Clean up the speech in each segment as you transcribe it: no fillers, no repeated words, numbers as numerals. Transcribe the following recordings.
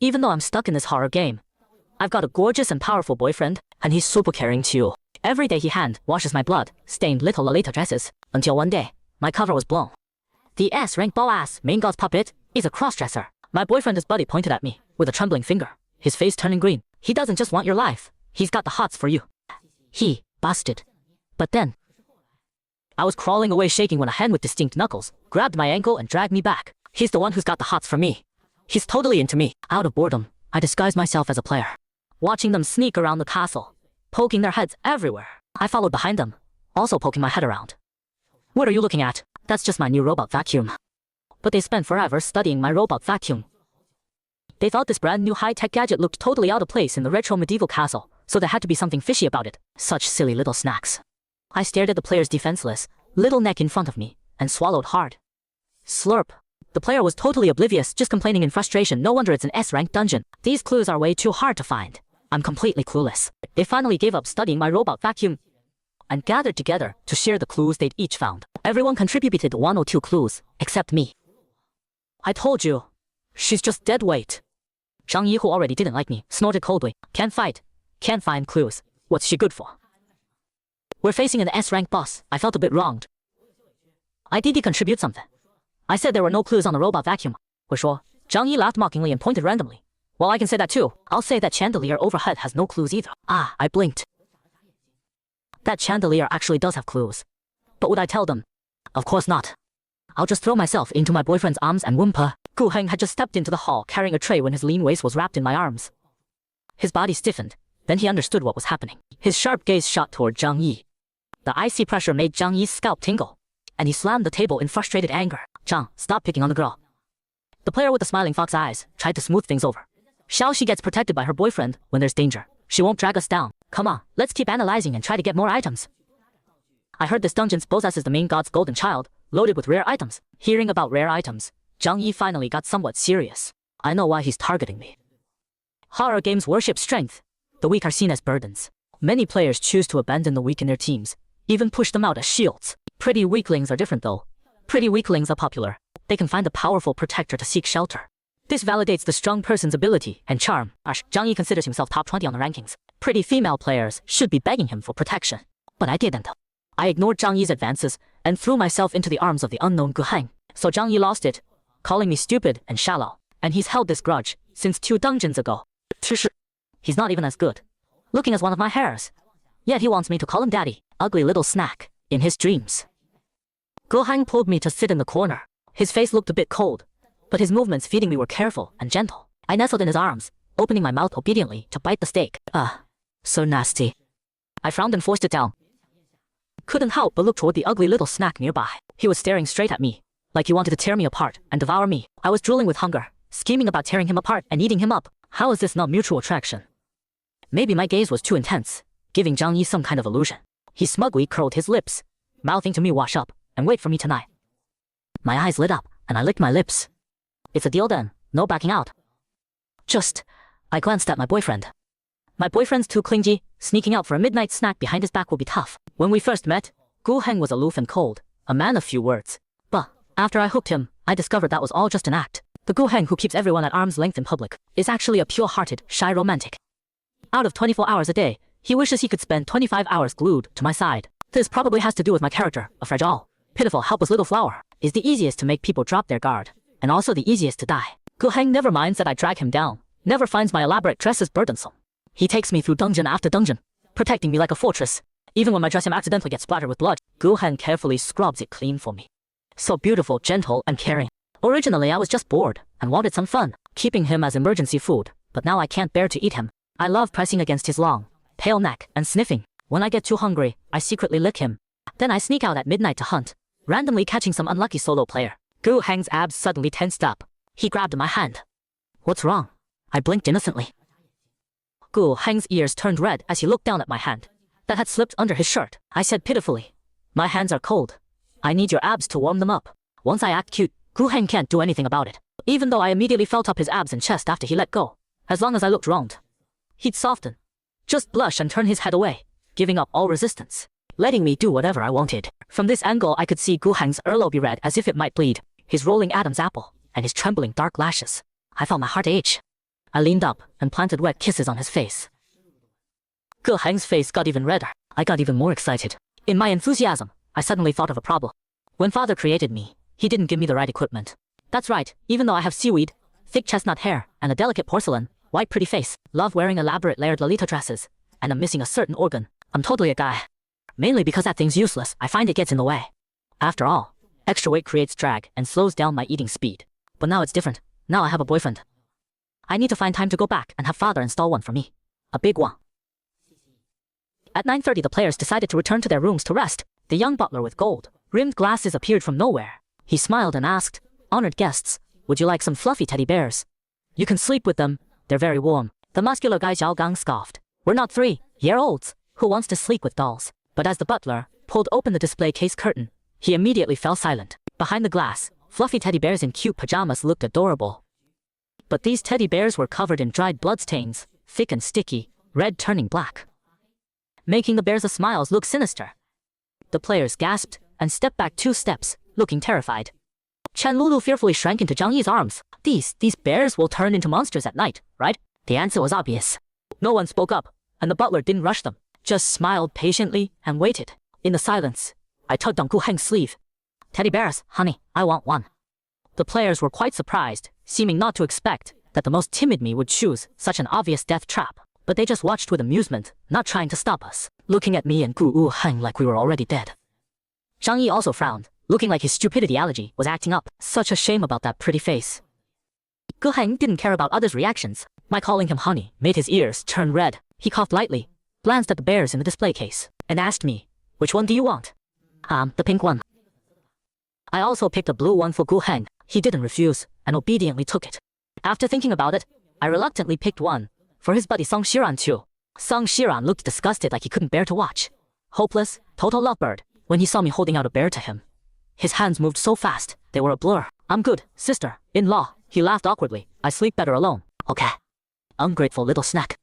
Even though I'm stuck in this horror game, I've got a gorgeous and powerful boyfriend, and he's super caring too. Every day he hand washes my blood-stained little Lolita dresses, until one day, my cover was blown. The S-rank ball-ass main god's puppet is a cross-dresser. My boyfriend's buddy pointed at me, with a trembling finger, his face turning green. He doesn't just want your life, he's got the hots for you. He busted. But then, I was crawling away shaking when a hand with distinct knuckles grabbed my ankle and dragged me back. He's the one who's got the hots for me. He's totally into me. Out of boredom, I disguised myself as a player. Watching them sneak around the castle, poking their heads everywhere. I followed behind them, also poking my head around. What are you looking at? That's just my new robot vacuum. But they spent forever studying my robot vacuum. They thought this brand new high-tech gadget looked totally out of place in the retro medieval castle, so there had to be something fishy about it. Such silly little snacks. I stared at the player's defenseless, little neck in front of me, and swallowed hard. Slurp. The player was totally oblivious, just complaining in frustration. No wonder it's an S-rank dungeon. These clues are way too hard to find. I'm completely clueless. They finally gave up studying my robot vacuum and gathered together to share the clues they'd each found. Everyone contributed 1 or 2 clues, except me. I told you, she's just dead weight. Zhang Yi, who already didn't like me, snorted coldly. Can't fight, can't find clues. What's she good for? We're facing an S-rank boss. I felt a bit wronged. I did contribute something. I said there were no clues on the robot vacuum. 我说, Zhang Yi laughed mockingly and pointed randomly. Well, I can say that too. I'll say that chandelier overhead has no clues either. Ah, I blinked. That chandelier actually does have clues. But would I tell them? Of course not. I'll just throw myself into my boyfriend's arms and whimper. Gu Heng had just stepped into the hall carrying a tray when his lean waist was wrapped in my arms. His body stiffened. Then he understood what was happening. His sharp gaze shot toward Zhang Yi. The icy pressure made Zhang Yi's scalp tingle, and he slammed the table in frustrated anger. Zhang, stop picking on the girl. The player with the smiling fox eyes tried to smooth things over. Xiaoxi gets protected by her boyfriend when there's danger. She won't drag us down. Come on, let's keep analyzing and try to get more items. I heard this dungeon possesses the main god's golden child, loaded with rare items. Hearing about rare items, Zhang Yi finally got somewhat serious. I know why he's targeting me. Horror games worship strength. The weak are seen as burdens. Many players choose to abandon the weak in their teams, even push them out as shields. Pretty weaklings are different though. Pretty weaklings are popular. They can find a powerful protector to seek shelter. This validates the strong person's ability and charm. Zhang Yi considers himself top 20 on the rankings. Pretty female players should be begging him for protection. But I didn't. I ignored Zhang Yi's advances and threw myself into the arms of the unknown Gu Heng. So Zhang Yi lost it, calling me stupid and shallow. And he's held this grudge since 2 dungeons ago. He's not even as good looking as one of my hairs. Yet he wants me to call him daddy, ugly little snack, in his dreams. Gu Heng pulled me to sit in the corner. His face looked a bit cold, but his movements feeding me were careful and gentle. I nestled in his arms, opening my mouth obediently to bite the steak. So nasty. I frowned and forced it down. Couldn't help but look toward the ugly little snack nearby. He was staring straight at me, like he wanted to tear me apart and devour me. I was drooling with hunger, scheming about tearing him apart and eating him up. How is this not mutual attraction? Maybe my gaze was too intense, giving Zhang Yi some kind of illusion. He smugly curled his lips, mouthing to me wash up and wait for me tonight. My eyes lit up and I licked my lips. It's a deal then, no backing out. I glanced at my boyfriend. My boyfriend's too clingy, sneaking out for a midnight snack behind his back will be tough. When we first met, Gu Heng was aloof and cold, a man of few words. But after I hooked him, I discovered that was all just an act. The Gu Heng who keeps everyone at arm's length in public is actually a pure-hearted, shy romantic. Out of 24 hours a day, he wishes he could spend 25 hours glued to my side. This probably has to do with my character, a fragile, pitiful, helpless little flower. Is the easiest to make people drop their guard, and also the easiest to die. Gu Heng never minds that I drag him down, never finds my elaborate dresses burdensome. He takes me through dungeon after dungeon, protecting me like a fortress. Even when my dress accidentally gets splattered with blood, Gu Heng carefully scrubs it clean for me. So beautiful, gentle, and caring. Originally I was just bored, and wanted some fun, keeping him as emergency food, but now I can't bear to eat him. I love pressing against his long, pale neck and sniffing. When I get too hungry, I secretly lick him. Then I sneak out at midnight to hunt, randomly catching some unlucky solo player. Gu Heng's abs suddenly tensed up. He grabbed my hand. What's wrong? I blinked innocently. Gu Heng's ears turned red as he looked down at my hand that had slipped under his shirt. I said pitifully, my hands are cold. I need your abs to warm them up. Once I act cute, Gu Heng can't do anything about it. Even though I immediately felt up his abs and chest after he let go. As long as I looked wronged, he'd soften, just blush and turn his head away, giving up all resistance, letting me do whatever I wanted. From this angle I could see Gu Heng's earlobe be red as if it might bleed, his rolling Adam's apple, and his trembling dark lashes. I felt my heart ache. I leaned up and planted wet kisses on his face. Ge Heng's face got even redder. I got even more excited. In my enthusiasm, I suddenly thought of a problem. When father created me, he didn't give me the right equipment. That's right, even though I have seaweed, thick chestnut hair, and a delicate porcelain, white pretty face, love wearing elaborate layered Lolita dresses, and I'm missing a certain organ, I'm totally a guy. Mainly because that thing's useless, I find it gets in the way. After all, extra weight creates drag and slows down my eating speed. But now it's different. Now I have a boyfriend. I need to find time to go back and have father install one for me. A big one. At 9:30 the players decided to return to their rooms to rest. The young butler with gold-rimmed glasses appeared from nowhere. He smiled and asked, "Honored guests, would you like some fluffy teddy bears? You can sleep with them, they're very warm." The muscular guy Zhao Gang scoffed. "We're not 3-year-olds. Who wants to sleep with dolls?" But as the butler pulled open the display case curtain, he immediately fell silent. Behind the glass, fluffy teddy bears in cute pajamas looked adorable. But these teddy bears were covered in dried bloodstains, thick and sticky, red turning black, making the bears' smiles look sinister. The players gasped and stepped back 2 steps, looking terrified. Chen Lulu fearfully shrank into Zhang Yi's arms. These bears will turn into monsters at night, right? The answer was obvious. No one spoke up, and the butler didn't rush them, just smiled patiently and waited. In the silence, I tugged on Gu Heng's sleeve. "Teddy bears, honey, I want one." The players were quite surprised, seeming not to expect that the most timid me would choose such an obvious death trap. But they just watched with amusement, not trying to stop us, looking at me and Gu Heng like we were already dead. Zhang Yi also frowned, looking like his stupidity allergy was acting up. Such a shame about that pretty face. Ge Heng didn't care about others' reactions. My calling him honey made his ears turn red. He coughed lightly, glanced at the bears in the display case, and asked me, "Which one do you want?" The pink one." I also picked a blue one for Gu Heng. He didn't refuse, and obediently took it. After thinking about it, I reluctantly picked one for his buddy Song Shiran too. Song Shiran looked disgusted, like he couldn't bear to watch. Hopeless, total lovebird, when he saw me holding out a bear to him. His hands moved so fast, they were a blur. "I'm good, sister-in-law." He laughed awkwardly. "I sleep better alone." "Okay." Ungrateful little snack.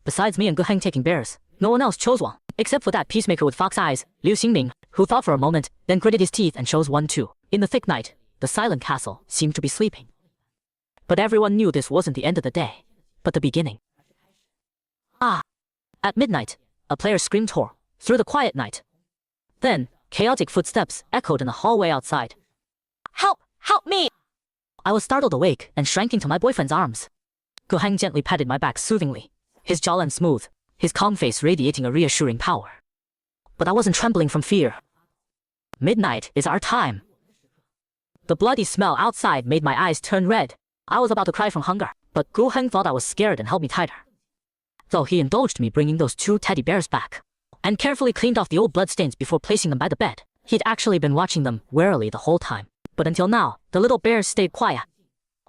Besides me and Ge Heng taking bears, no one else chose one, except for that peacemaker with fox eyes, Liu Xingming, who thought for a moment, then gritted his teeth and chose one too. In the thick night, the silent castle seemed to be sleeping. But everyone knew this wasn't the end of the day, but the beginning. At midnight, a player screamed tore through the quiet night. Then, chaotic footsteps echoed in the hallway outside. "Help! Help me!" I was startled awake and shrank into my boyfriend's arms. Ge Heng gently patted my back soothingly, his jawline smooth, his calm face radiating a reassuring power. But I wasn't trembling from fear. Midnight is our time. The bloody smell outside made my eyes turn red. I was about to cry from hunger, but Ge Heng thought I was scared and held me tighter. Though he indulged me bringing those 2 teddy bears back, and carefully cleaned off the old bloodstains before placing them by the bed. He'd actually been watching them warily the whole time. But until now, the little bears stayed quiet,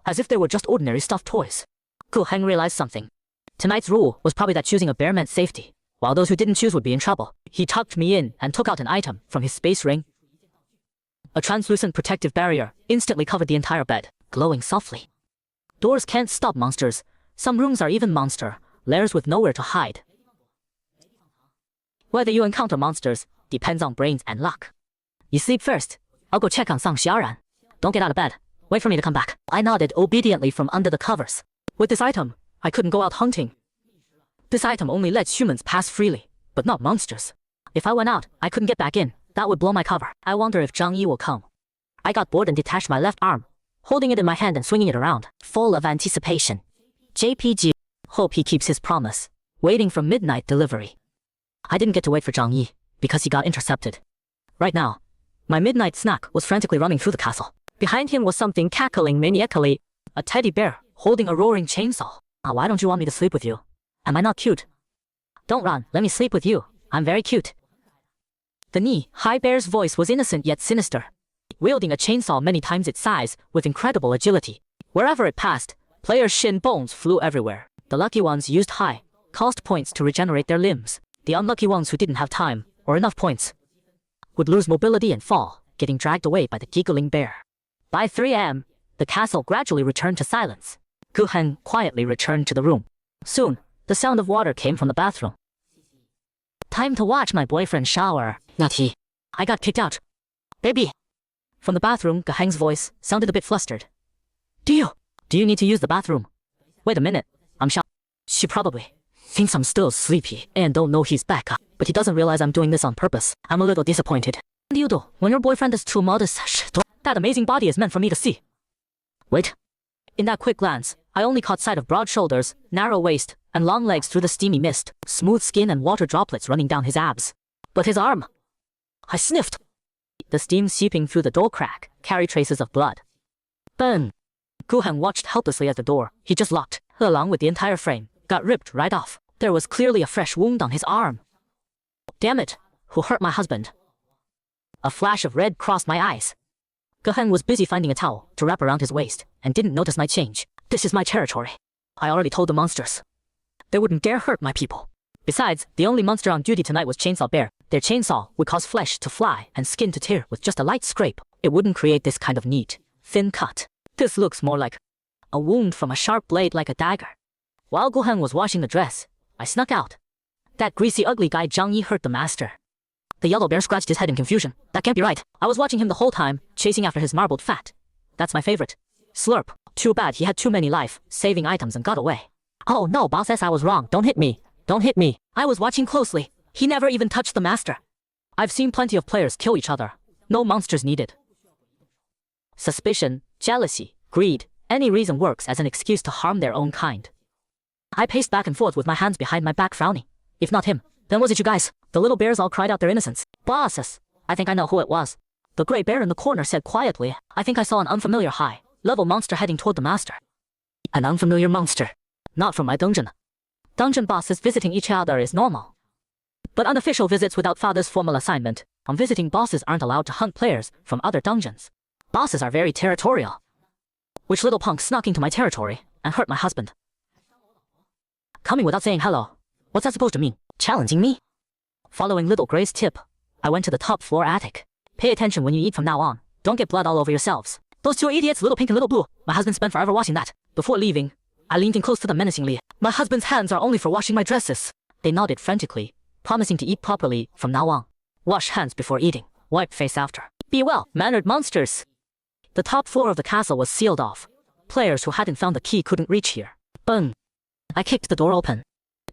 as if they were just ordinary stuffed toys. Ge Heng realized something. Tonight's rule was probably that choosing a bear meant safety, while those who didn't choose would be in trouble. He tucked me in and took out an item from his space ring. A translucent protective barrier instantly covered the entire bed, glowing softly. Doors can't stop monsters. Some rooms are even monster lairs with nowhere to hide. Whether you encounter monsters depends on brains and luck. You sleep first. I'll go check on Sang Xiaoran. Don't get out of bed. Wait for me to come back. I nodded obediently from under the covers. With this item, I couldn't go out hunting. This item only lets humans pass freely, but not monsters. If I went out, I couldn't get back in. That would blow my cover. I wonder if Zhang Yi will come. I got bored and detached my left arm, holding it in my hand and swinging it around, full of anticipation. JPG. Hope he keeps his promise. Waiting for midnight delivery. I didn't get to wait for Zhang Yi, because he got intercepted. Right now, my midnight snack was frantically running through the castle. Behind him was something cackling maniacally. A teddy bear, holding a roaring chainsaw. Why don't you want me to sleep with you? Am I not cute? Don't run, let me sleep with you. I'm very cute. The knee-high bear's voice was innocent yet sinister, wielding a chainsaw many times its size with incredible agility. Wherever it passed, players' shin bones flew everywhere. The lucky ones used high, cost points to regenerate their limbs. The unlucky ones who didn't have time, or enough points, would lose mobility and fall, getting dragged away by the giggling bear. By 3 a.m., the castle gradually returned to silence. Ge Heng quietly returned to the room. Soon, the sound of water came from the bathroom. Time to watch my boyfriend shower. Not he. I got kicked out. Baby. From the bathroom, Ge Heng's voice sounded a bit flustered. Do you need to use the bathroom? Wait a minute, I'm shocked. She probably thinks I'm still sleepy and don't know he's back. But he doesn't realize I'm doing this on purpose. I'm a little disappointed. What do you do when your boyfriend is too modest? That amazing body is meant for me to see. Wait. In that quick glance, I only caught sight of broad shoulders, narrow waist, and long legs through the steamy mist, smooth skin and water droplets running down his abs. But his arm... I sniffed. The steam seeping through the door crack carried traces of blood. Bang! Guhan watched helplessly at the door. He just locked, along with the entire frame, got ripped right off. There was clearly a fresh wound on his arm. Damn it! Who hurt my husband? A flash of red crossed my eyes. Guhan was busy finding a towel to wrap around his waist and didn't notice my change. This is my territory. I already told the monsters. They wouldn't dare hurt my people. Besides, the only monster on duty tonight was Chainsaw Bear. Their chainsaw would cause flesh to fly and skin to tear with just a light scrape. It wouldn't create this kind of neat, thin cut. This looks more like a wound from a sharp blade like a dagger. While Guhan was washing the dress, I snuck out. That greasy ugly guy Zhang Yi hurt the master. The yellow bear scratched his head in confusion. That can't be right. I was watching him the whole time, chasing after his marbled fat. That's my favorite. Slurp. Too bad he had too many life-saving items and got away. Oh no, boss says I was wrong. Don't hit me. Don't hit me. I was watching closely. He never even touched the master. I've seen plenty of players kill each other. No monsters needed. Suspicion, jealousy, greed, any reason works as an excuse to harm their own kind. I paced back and forth with my hands behind my back frowning. If not him, then was it you guys? The little bears all cried out their innocence. Bosses! I think I know who it was. The gray bear in the corner said quietly, I think I saw an unfamiliar high-level monster heading toward the master. An unfamiliar monster. Not from my dungeon. Dungeon bosses visiting each other is normal. But unofficial visits without father's formal assignment, visiting bosses aren't allowed to hunt players from other dungeons. Bosses are very territorial. Which little punk snuck into my territory and hurt my husband? Coming without saying hello. What's that supposed to mean? Challenging me? Following Little Gray's tip, I went to the top floor attic. Pay attention when you eat from now on. Don't get blood all over yourselves. Those two idiots, Little Pink and Little Blue. My husband spent forever washing that. Before leaving, I leaned in close to them menacingly. My husband's hands are only for washing my dresses. They nodded frantically, promising to eat properly from now on. Wash hands before eating. Wipe face after. Be well, mannered monsters. The top floor of the castle was sealed off. Players who hadn't found the key couldn't reach here. Boom. I kicked the door open.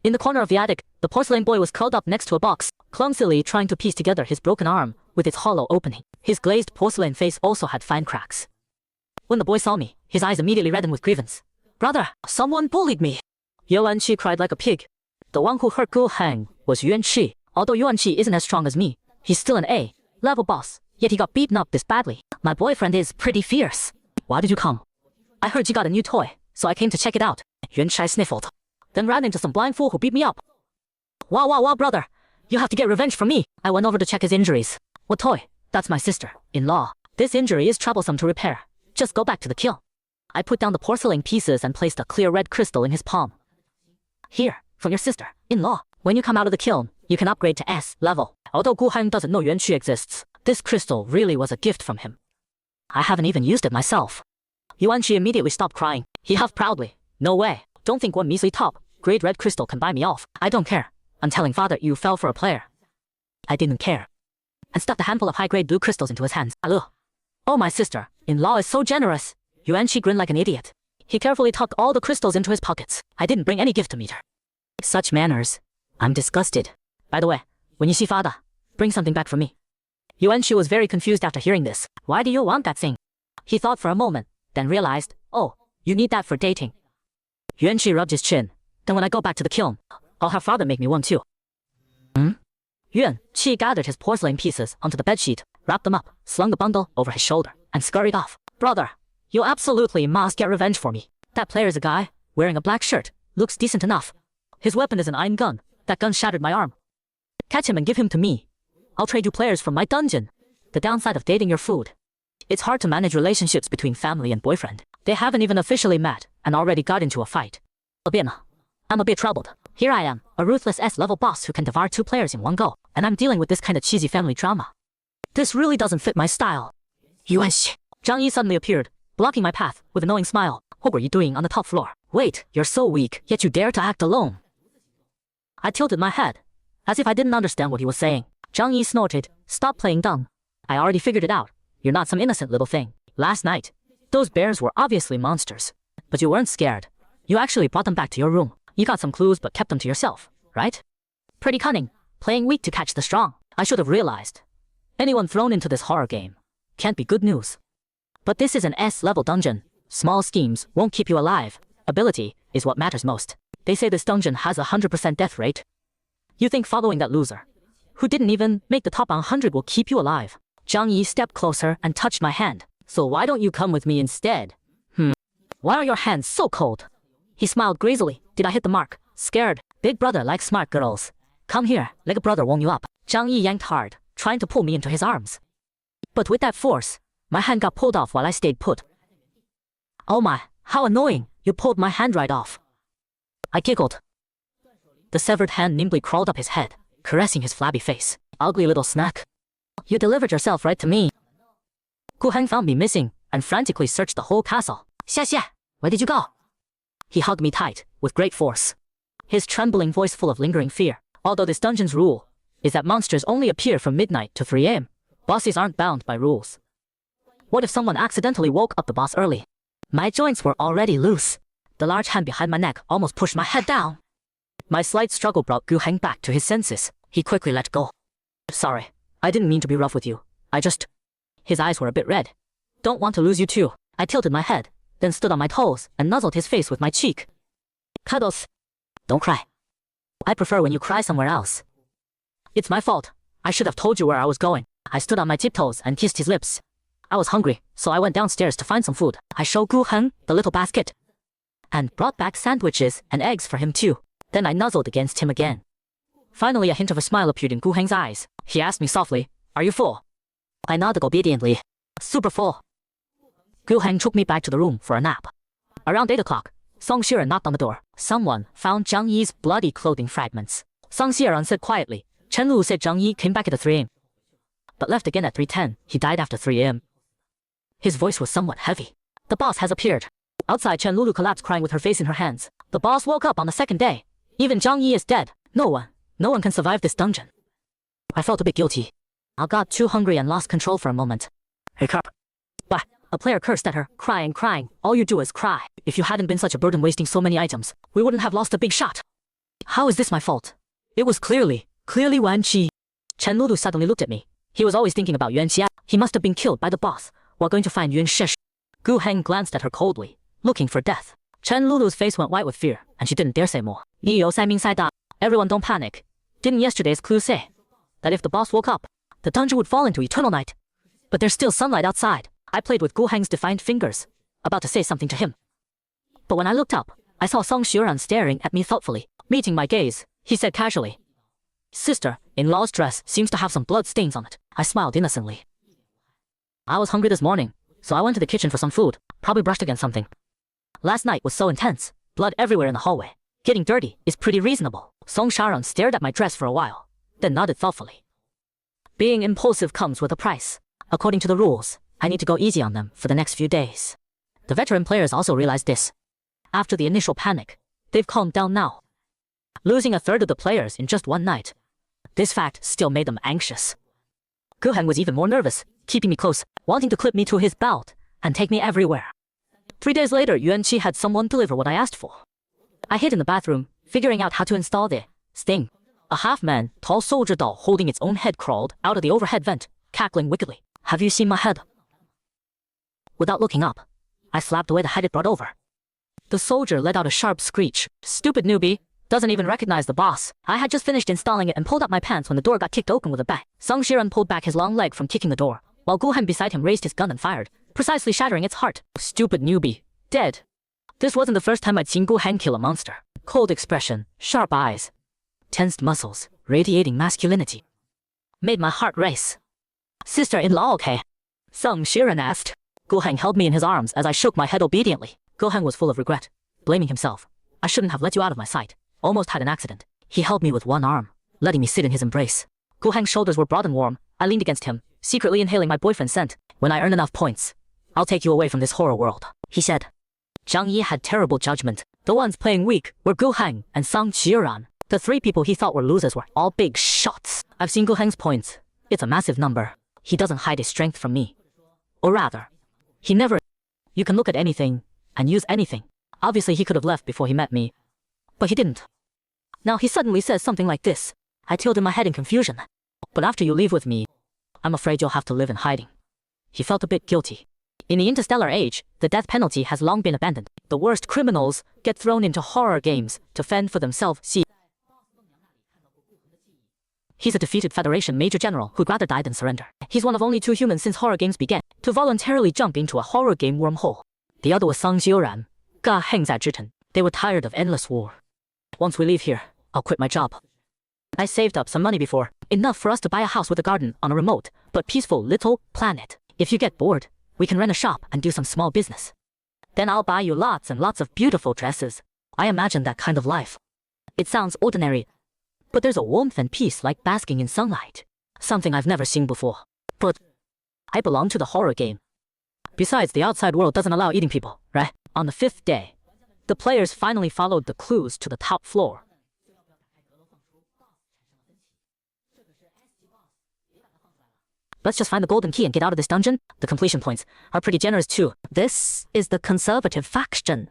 In the corner of the attic, the porcelain boy was curled up next to a box, clumsily trying to piece together his broken arm with its hollow opening. His glazed porcelain face also had fine cracks. When the boy saw me, his eyes immediately reddened with grievance. Brother, someone bullied me. Yuan-Chi cried like a pig. The one who hurt Guhan was Yuan-Chi. Although Yuan-Chi isn't as strong as me, he's still an A-level boss, yet he got beaten up this badly. My boyfriend is pretty fierce. Why did you come? I heard you got a new toy, so I came to check it out. Yuan-Chi sniffled, then ran into some blind fool who beat me up. Wow, brother. You have to get revenge from me. I went over to check his injuries. What toy? That's my sister-in-law. This injury is troublesome to repair. Just go back to the kiln. I put down the porcelain pieces and placed a clear red crystal in his palm. Here, from your sister-in-law. When you come out of the kiln, you can upgrade to S level. Although Guhan doesn't know Yuan-Chi exists, this crystal really was a gift from him. I haven't even used it myself. Yuan-Chi immediately stopped crying. He huffed proudly. No way. Don't think one measly top-grade red crystal can buy me off. I don't care. I'm telling father you fell for a player. I didn't care. And stuffed a handful of high-grade blue crystals into his hands. Ugh. Oh, my sister-in-law is so generous. Yuan-Chi grinned like an idiot. He carefully tucked all the crystals into his pockets. I didn't bring any gift to meet her. Such manners. I'm disgusted. By the way, when you see father, bring something back for me. Yuan-Chi was very confused after hearing this. Why do you want that thing? He thought for a moment, then realized, oh, you need that for dating. Yuan-Chi rubbed his chin. Then when I go back to the kiln, I'll have father make me one too. Yuan-Chi gathered his porcelain pieces onto the bedsheet, wrapped them up, slung the bundle over his shoulder, and scurried off. Brother, you absolutely must get revenge for me. That player's a guy, wearing a black shirt, looks decent enough. His weapon is an iron gun. That gun shattered my arm. Catch him and give him to me. I'll trade you players from my dungeon. The downside of dating your food. It's hard to manage relationships between family and boyfriend. They haven't even officially met and already got into a fight. I'm a bit troubled. Here I am, a ruthless S-level boss who can devour 2 players in one go, and I'm dealing with this kind of cheesy family drama. This really doesn't fit my style. Yuan-Chi. Zhang Yi suddenly appeared, blocking my path with a knowing smile. What were you doing on the top floor? Wait, you're so weak, yet you dare to act alone. I tilted my head, as if I didn't understand what he was saying. Zhang Yi snorted. Stop playing dumb. I already figured it out. You're not some innocent little thing. Last night, those bears were obviously monsters. But you weren't scared. You actually brought them back to your room. You got some clues but kept them to yourself, right? Pretty cunning, playing weak to catch the strong. I should have realized. Anyone thrown into this horror game can't be good news. But this is an S-level dungeon. Small schemes won't keep you alive. Ability is what matters most. They say this dungeon has a 100% death rate. You think following that loser, who didn't even make the top 100, will keep you alive? Zhang Yi stepped closer and touched my hand. So why don't you come with me instead? Why are your hands so cold? He smiled greasily. Did I hit the mark? Scared. Big brother likes smart girls. Come here, let a brother warm you up. Zhang Yi yanked hard, trying to pull me into his arms. But with that force, my hand got pulled off while I stayed put. Oh my, how annoying. You pulled my hand right off. I giggled. The severed hand nimbly crawled up his head, caressing his flabby face. Ugly little snack. You delivered yourself right to me. Gu Heng found me missing and frantically searched the whole castle. Xia, where did you go? He hugged me tight, with great force. His trembling voice full of lingering fear. Although this dungeon's rule is that monsters only appear from midnight to 3 a.m., bosses aren't bound by rules. What if someone accidentally woke up the boss early? My joints were already loose. The large hand behind my neck almost pushed my head down. My slight struggle brought Gu Heng back to his senses. He quickly let go. Sorry, I didn't mean to be rough with you. His eyes were a bit red. Don't want to lose you too. I tilted my head, then stood on my toes and nuzzled his face with my cheek. Cuddles. Don't cry. I prefer when you cry somewhere else. It's my fault. I should have told you where I was going. I stood on my tiptoes and kissed his lips. I was hungry, so I went downstairs to find some food. I showed Gu Heng the little basket and brought back sandwiches and eggs for him too. Then I nuzzled against him again. Finally, a hint of a smile appeared in Gu Heng's eyes. He asked me softly, "Are you full?" I nodded obediently. Super full. Gu Heng took me back to the room for a nap. Around 8 o'clock, Song Xiran knocked on the door. Someone found Zhang Yi's bloody clothing fragments. Song Xiran said quietly. Chen Lu said Zhang Yi came back at 3 a.m. but left again at 3:10. He died after 3 a.m. His voice was somewhat heavy. The boss has appeared. Outside, Chen Lulu collapsed crying with her face in her hands. The boss woke up on the second day. Even Zhang Yi is dead. No one can survive this dungeon. I felt a bit guilty. I got too hungry and lost control for a moment. Hey, Cup. Bah! A player cursed at her, crying. All you do is cry. If you hadn't been such a burden wasting so many items, we wouldn't have lost a big shot. How is this my fault? It was clearly Yuan Qi. Chen Lulu suddenly looked at me. He was always thinking about Yuan Qi. He must have been killed by the boss while going to find Yuan Shi. Gu Heng glanced at her coldly, looking for death. Chen Lulu's face went white with fear, and she didn't dare say more. Everyone don't panic. Didn't yesterday's clue say that if the boss woke up, the dungeon would fall into eternal night? But there's still sunlight outside. I played with Gu Heng's defiant fingers, about to say something to him. But when I looked up, I saw Song Xiran staring at me thoughtfully. Meeting my gaze, he said casually, "Sister-in-law's dress seems to have some blood stains on it." I smiled innocently. I was hungry this morning, so I went to the kitchen for some food, probably brushed against something. Last night was so intense, blood everywhere in the hallway. Getting dirty is pretty reasonable. Song Xiran stared at my dress for a while, then nodded thoughtfully. Being impulsive comes with a price. According to the rules, I need to go easy on them for the next few days. The veteran players also realized this. After the initial panic, they've calmed down now. Losing a third of the players in just one night, this fact still made them anxious. Gu Heng was even more nervous, keeping me close, wanting to clip me to his belt and take me everywhere. 3 days later, Yuan Qi had someone deliver what I asked for. I hid in the bathroom, figuring out how to install the sting. A half-man, tall soldier doll holding its own head crawled out of the overhead vent, cackling wickedly. "Have you seen my head?" Without looking up, I slapped away the head it brought over. The soldier let out a sharp screech. Stupid newbie, doesn't even recognize the boss. I had just finished installing it and pulled up my pants when the door got kicked open with a bang. Song Xiran pulled back his long leg from kicking the door, while Gu Heng beside him raised his gun and fired, precisely shattering its heart. Stupid newbie, dead. This wasn't the first time I'd seen Gu Heng kill a monster. Cold expression, sharp eyes, tensed muscles, radiating masculinity. Made my heart race. "Sister-in-law okay?" Song Xiran asked. Gu Heng held me in his arms as I shook my head obediently. Gu Heng was full of regret, blaming himself. "I shouldn't have let you out of my sight. Almost had an accident." He held me with one arm, letting me sit in his embrace. Gu Heng's shoulders were broad and warm. I leaned against him, secretly inhaling my boyfriend's scent. "When I earn enough points, I'll take you away from this horror world," he said. Zhang Yi had terrible judgment. The ones playing weak were Gu Heng and Song Qiran. The 3 people he thought were losers were all big shots. I've seen Gu Heng's points. It's a massive number. He doesn't hide his strength from me. Or rather, he never. You can look at anything and use anything. Obviously, he could have left before he met me, but he didn't. Now he suddenly says something like this. I tilted my head in confusion. But after you leave with me, I'm afraid you'll have to live in hiding. He felt a bit guilty. In the interstellar age, the death penalty has long been abandoned. The worst criminals get thrown into horror games to fend for themselves. See, he's a defeated Federation Major General who'd rather die than surrender. He's one of only 2 humans since horror games began to voluntarily jump into a horror game wormhole. The other was Sang Xiuran, 个恨在之城. They were tired of endless war. Once we leave here, I'll quit my job. I saved up some money before, enough for us to buy a house with a garden on a remote but peaceful little planet. If you get bored, we can rent a shop and do some small business. Then I'll buy you lots and lots of beautiful dresses. I imagine that kind of life. It sounds ordinary, but there's a warmth and peace like basking in sunlight. Something I've never seen before. But I belong to the horror game. Besides, the outside world doesn't allow eating people, right? On the 5th day, the players finally followed the clues to the top floor. Let's just find the golden key and get out of this dungeon. The completion points are pretty generous too. This is the conservative faction.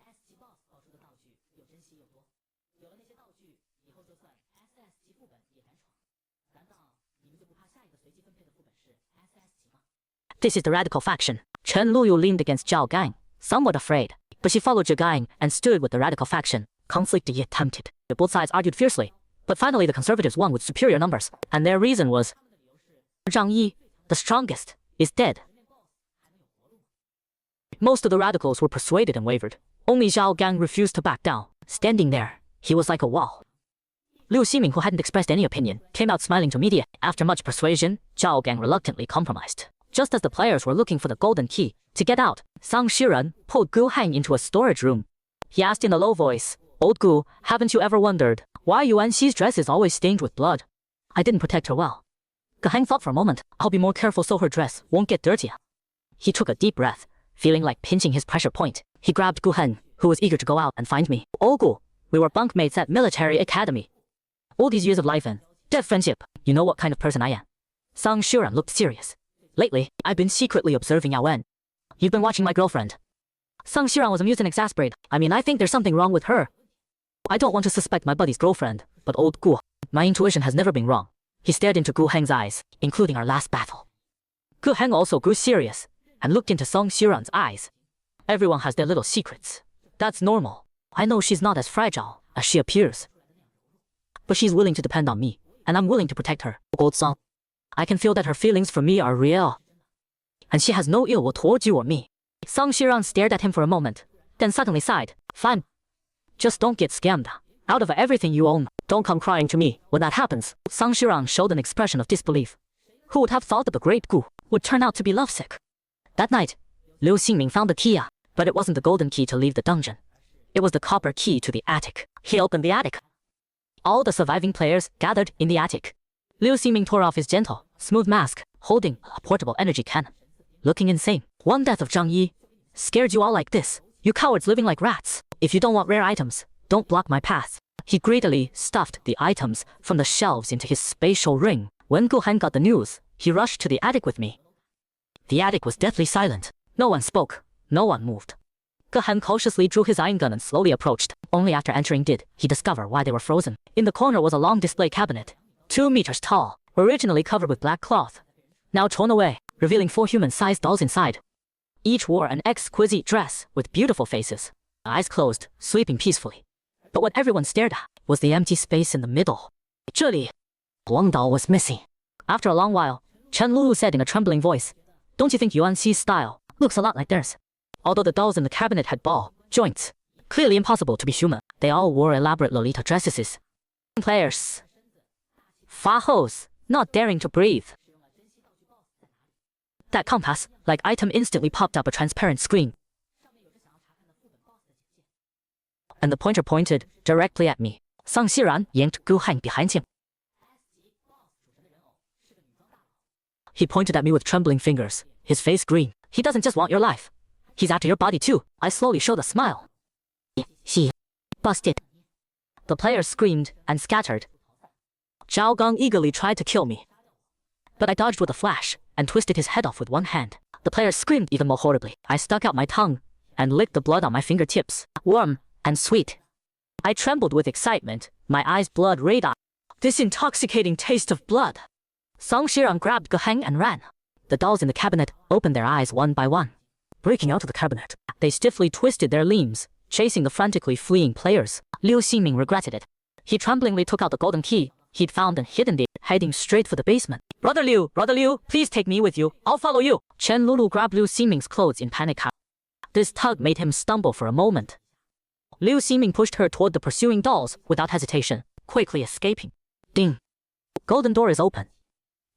This is the radical faction. Chen Luyu leaned against Zhao Gang, somewhat afraid, but she followed Zhao Gang and stood with the radical faction. Conflict yet tempted. Both sides argued fiercely, but finally the conservatives won with superior numbers, and their reason was Zhang Yi, the strongest, is dead. Most of the radicals were persuaded and wavered. Only Zhao Gang refused to back down. Standing there, he was like a wall. Liu Ximing, who hadn't expressed any opinion, came out smiling to media. After much persuasion, Zhao Gang reluctantly compromised. Just as the players were looking for the golden key to get out, Sang Xiuran pulled Gu Hang into a storage room. He asked in a low voice, "Old Gu, haven't you ever wondered why Yuan Xi's dress is always stained with blood? I didn't protect her well." Gu Hang thought for a moment. "I'll be more careful so her dress won't get dirty." He took a deep breath, feeling like pinching his pressure point. He grabbed Gu Heng, who was eager to go out and find me. "Oh Gu, we were bunkmates at military academy. All these years of life and dead friendship, you know what kind of person I am." Sang Xiuran looked serious. "Lately, I've been secretly observing Yao Wen. You've been watching my girlfriend." Sang Xiuran was amused and exasperated. I think there's something wrong with her. I don't want to suspect my buddy's girlfriend, but old Gu, my intuition has never been wrong. He stared into Gu Heng's eyes, including our last battle. Gu Heng also grew serious and looked into Sang Xiuran's eyes. Everyone has their little secrets. That's normal. I know she's not as fragile as she appears. But she's willing to depend on me, and I'm willing to protect her. Old Sang, I can feel that her feelings for me are real. And she has no ill will towards you or me. Sang Xiuran stared at him for a moment, then suddenly sighed. "Fine. Just don't get scammed. Out of everything you own, don't come crying to me when that happens." Sang Xiuran showed an expression of disbelief. Who would have thought that the great Gu would turn out to be lovesick? That night, Liu Xingming found the key, but it wasn't the golden key to leave the dungeon. It was the copper key to the attic. He opened the attic. All the surviving players gathered in the attic. Liu Xingming tore off his gentle, smooth mask, holding a portable energy cannon. Looking insane. "One death of Zhang Yi scared you all like this? You cowards living like rats. If you don't want rare items, don't block my path." He greedily stuffed the items from the shelves into his spatial ring. When Gu Heng got the news, he rushed to the attic with me. The attic was deathly silent. No one spoke. No one moved. Gu Heng cautiously drew his iron gun and slowly approached. Only after entering did he discover why they were frozen. In the corner was a long display cabinet, 2 meters tall, originally covered with black cloth, now torn away, revealing 4 human-sized dolls inside. Each wore an exquisite dress with beautiful faces, eyes closed, sleeping peacefully. But what everyone stared at was the empty space in the middle. 这里, one doll was missing. After a long while, Chen Lulu said in a trembling voice, "Don't you think Yuan Xi's style looks a lot like theirs?" Although the dolls in the cabinet had ball joints, clearly impossible to be human, they all wore elaborate Lolita dresses. Players. Fa hose, not daring to breathe. That compass-like item instantly popped up a transparent screen, and the pointer pointed directly at me. Sang Xiuran yanked Gu Heng behind him. He pointed at me with trembling fingers, his face green. "He doesn't just want your life. He's after your body too." I slowly showed a smile. "He busted." The players screamed and scattered. Zhao Gang eagerly tried to kill me, but I dodged with a flash and twisted his head off with one hand. The players screamed even more horribly. I stuck out my tongue and licked the blood on my fingertips, warm and sweet. I trembled with excitement, my eyes blood red. This intoxicating taste of blood. Song Shiran grabbed Geheng and ran. The dolls in the cabinet opened their eyes one by one. Breaking out of the cabinet, they stiffly twisted their limbs, chasing the frantically fleeing players. Liu Ximing regretted it. He tremblingly took out the golden key he'd found and hidden it, heading straight for the basement. Brother Liu, please take me with you. I'll follow you. Chen Lulu grabbed Liu Ximing's clothes in panic. This tug made him stumble for a moment. Liu Ximing pushed her toward the pursuing dolls without hesitation, quickly escaping. Ding. Golden door is open.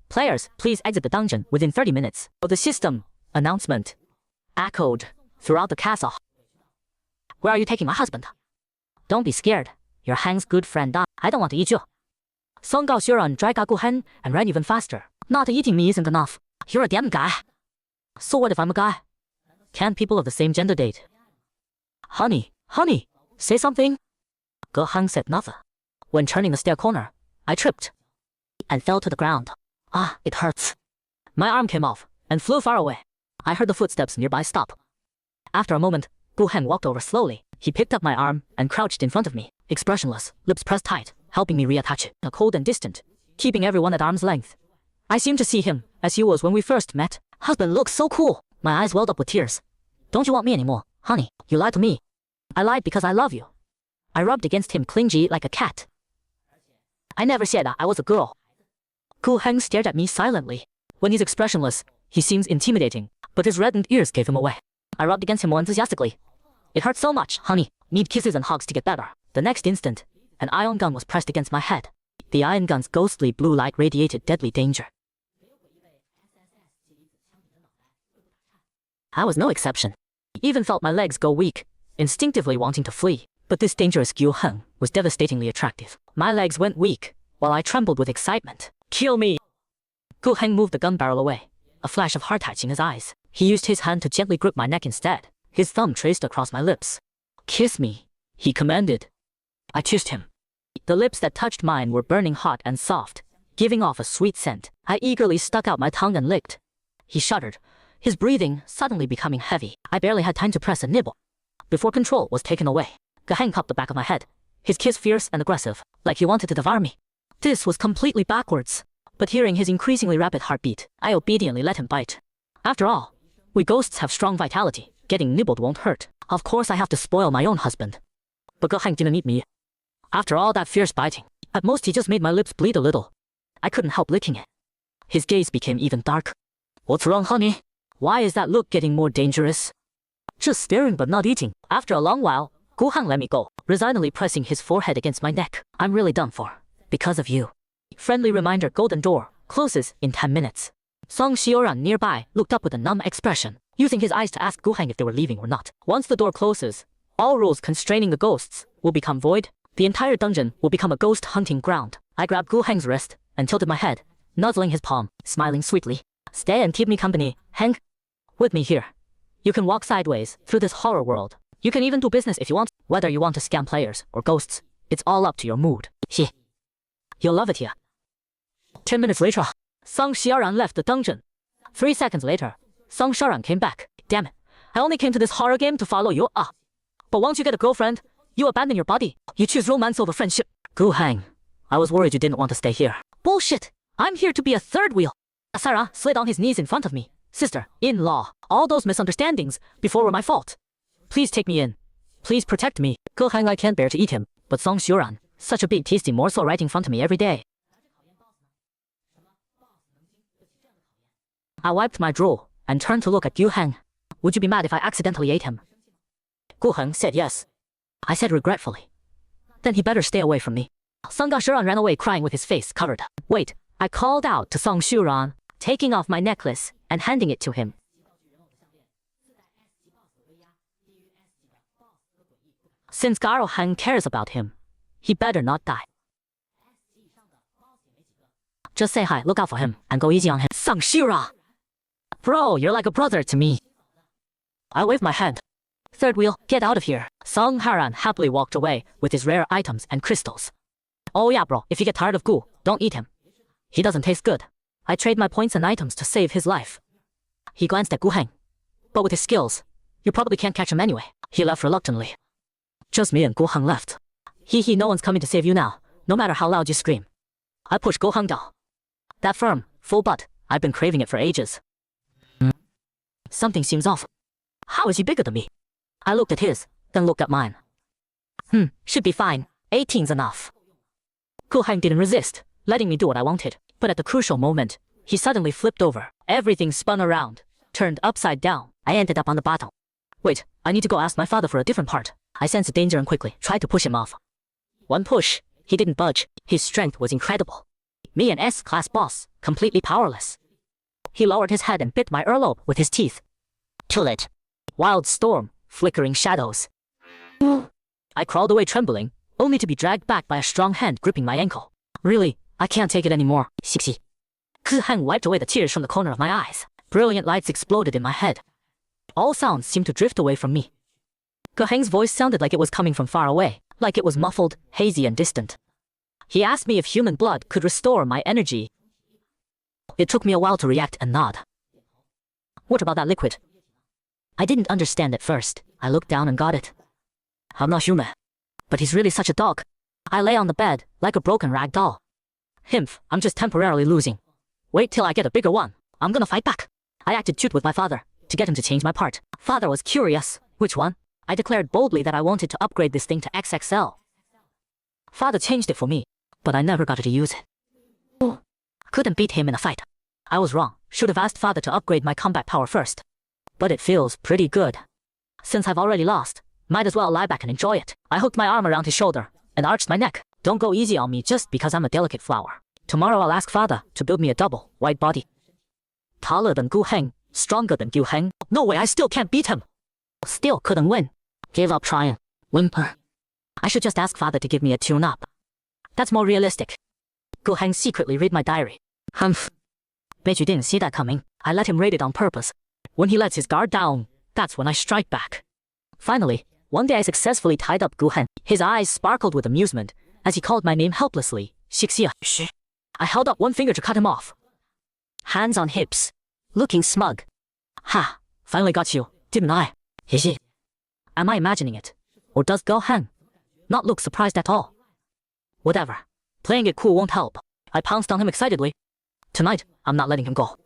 Players, please exit the dungeon within 30 minutes. The system announcement echoed throughout the castle. Where are you taking my husband? Don't be scared. You're Hang's good friend. I don't want to eat you. Song Gaoxuan dragged Gu Hen and ran even faster. Not eating me isn't enough. You're a damn guy. So what if I'm a guy? Can't people of the same gender date? Honey, say something. Ge Heng said nothing. When turning the stair corner, I tripped and fell to the ground. It hurts. My arm came off and flew far away. I heard the footsteps nearby stop. After a moment, Gu Hen walked over slowly. He picked up my arm and crouched in front of me, expressionless, lips pressed tight, helping me reattach it, cold and distant, keeping everyone at arm's length. I seemed to see him as he was when we first met. Husband looks so cool. My eyes welled up with tears. Don't you want me anymore, honey? You lied to me. I lied because I love you. I rubbed against him clingy like a cat. I never said I was a girl. Gu Heng stared at me silently. When he's expressionless, he seems intimidating, but his reddened ears gave him away. I rubbed against him more enthusiastically. It hurt so much, honey. Need kisses and hugs to get better. The next instant, an ion gun was pressed against my head. The ion gun's ghostly blue light radiated deadly danger. I was no exception. Even felt my legs go weak, instinctively wanting to flee. But this dangerous Gu Heng was devastatingly attractive. My legs went weak, while I trembled with excitement. Kill me! Gu Heng moved the gun barrel away, a flash of heart hatching his eyes. He used his hand to gently grip my neck instead. His thumb traced across my lips. Kiss me, he commanded. I kissed him. The lips that touched mine were burning hot and soft, giving off a sweet scent. I eagerly stuck out my tongue and licked. He shuddered, his breathing suddenly becoming heavy. I barely had time to press a nibble before control was taken away. Geheng cupped the back of my head, his kiss fierce and aggressive, like he wanted to devour me. This was completely backwards, but hearing his increasingly rapid heartbeat, I obediently let him bite. After all, we ghosts have strong vitality. Getting nibbled won't hurt. Of course I have to spoil my own husband. But Geheng didn't eat me. After all that fierce biting, at most he just made my lips bleed a little. I couldn't help licking it. His gaze became even darker. What's wrong, honey? Why is that look getting more dangerous? Just staring but not eating. After a long while, Gu Heng let me go, resignedly pressing his forehead against my neck. I'm really done for. Because of you. Friendly reminder, golden door closes in 10 minutes. Song Xiaoran nearby looked up with a numb expression, using his eyes to ask Gu Heng if they were leaving or not. Once the door closes, all rules constraining the ghosts will become void. The entire dungeon will become a ghost hunting ground. I grabbed Gu Heng's wrist and tilted my head, nuzzling his palm, smiling sweetly. Stay and keep me company, Heng. With me here. You can walk sideways through this horror world. You can even do business if you want. Whether you want to scam players or ghosts, it's all up to your mood. You'll love it here. 10 minutes later, Song Xiaoran left the dungeon. 3 seconds later, Song Xiaoran came back. Damn it. I only came to this horror game to follow you. But once you get a girlfriend, you abandon your body. You choose romance over friendship. Gu Heng, I was worried you didn't want to stay here. Bullshit. I'm here to be a third wheel. Sarah slid on his knees in front of me. Sister-in-law. All those misunderstandings before were my fault. Please take me in. Please protect me. Gu Heng, I can't bear to eat him. But Song Xiaoran, such a big tasty morsel right in front of me every day. I wiped my drool and turned to look at Gu Heng. Would you be mad if I accidentally ate him? Gu Heng said yes. I said regretfully. Then he better stay away from me. Song Xiaoran ran away crying with his face covered. Wait, I called out to Song Xiaoran, taking off my necklace and handing it to him. Since Garo Heng cares about him, he better not die. Just say hi, look out for him, and go easy on him. Song Xiaoran! Bro, you're like a brother to me. I waved my hand. Third wheel, get out of here. Song Haran happily walked away with his rare items and crystals. Oh yeah, bro, if you get tired of Gu, don't eat him. He doesn't taste good. I trade my points and items to save his life. He glanced at Gu Heng. But with his skills, You probably can't catch him anyway. He left reluctantly. Just me and Go Heng left. No one's coming to save you now, no matter how loud you scream. I pushed Go Heng down. That firm, full butt, I've been craving it for ages. Something seems off. How is he bigger than me? I looked at his, then looked at mine. Should be fine. 18's enough. Go Heng didn't resist, letting me do what I wanted, but at the crucial moment, he suddenly flipped over. Everything spun around, turned upside down. I ended up on the bottom. Wait, I need to go ask my father for a different part. I sensed danger and quickly tried to push him off. One push, he didn't budge. His strength was incredible. Me, an S-class boss, completely powerless. He lowered his head and bit my earlobe with his teeth. Too late. Wild storm, flickering shadows. I crawled away trembling, only to be dragged back by a strong hand gripping my ankle. Really, I can't take it anymore. Xixi. Ge Heng wiped away the tears from the corner of my eyes. Brilliant lights exploded in my head. All sounds seemed to drift away from me. Ge Heng's voice sounded like it was coming from far away, like it was muffled, hazy and distant. He asked me if human blood could restore my energy. It took me a while to react and nod. What about that liquid? I didn't understand at first. I looked down and got it. I'm not human. But he's really such a dog. I lay on the bed, like a broken rag doll. I'm just temporarily losing. Wait till I get a bigger one. I'm gonna fight back. I acted cute with my father, to get him to change my part. Father was curious. Which one? I declared boldly that I wanted to upgrade this thing to XXL. Father changed it for me, but I never got to use it. Couldn't beat him in a fight. I was wrong. Should have asked father to upgrade my combat power first. But it feels pretty good. Since I've already lost, might as well lie back and enjoy it. I hooked my arm around his shoulder and arched my neck. Don't go easy on me just because I'm a delicate flower. Tomorrow I'll ask father to build me a double, white body. Taller than Gu Heng, stronger than Gu Heng. No way, I still can't beat him. Still couldn't win. Gave up trying. Whimper. I should just ask father to give me a tune-up. That's more realistic. Gu Heng secretly read my diary. Humph. Bet you didn't see that coming. I let him raid it on purpose. When he lets his guard down, that's when I strike back. Finally, one day I successfully tied up Gu Heng. His eyes sparkled with amusement as he called my name helplessly. Xixia. I held up one finger to cut him off. Hands on hips. Looking smug. Ha! Finally got you, didn't I? Hihi. Am I imagining it? Or does Gu Heng not look surprised at all? Whatever. Playing it cool won't help. I pounced on him excitedly. Tonight, I'm not letting him go.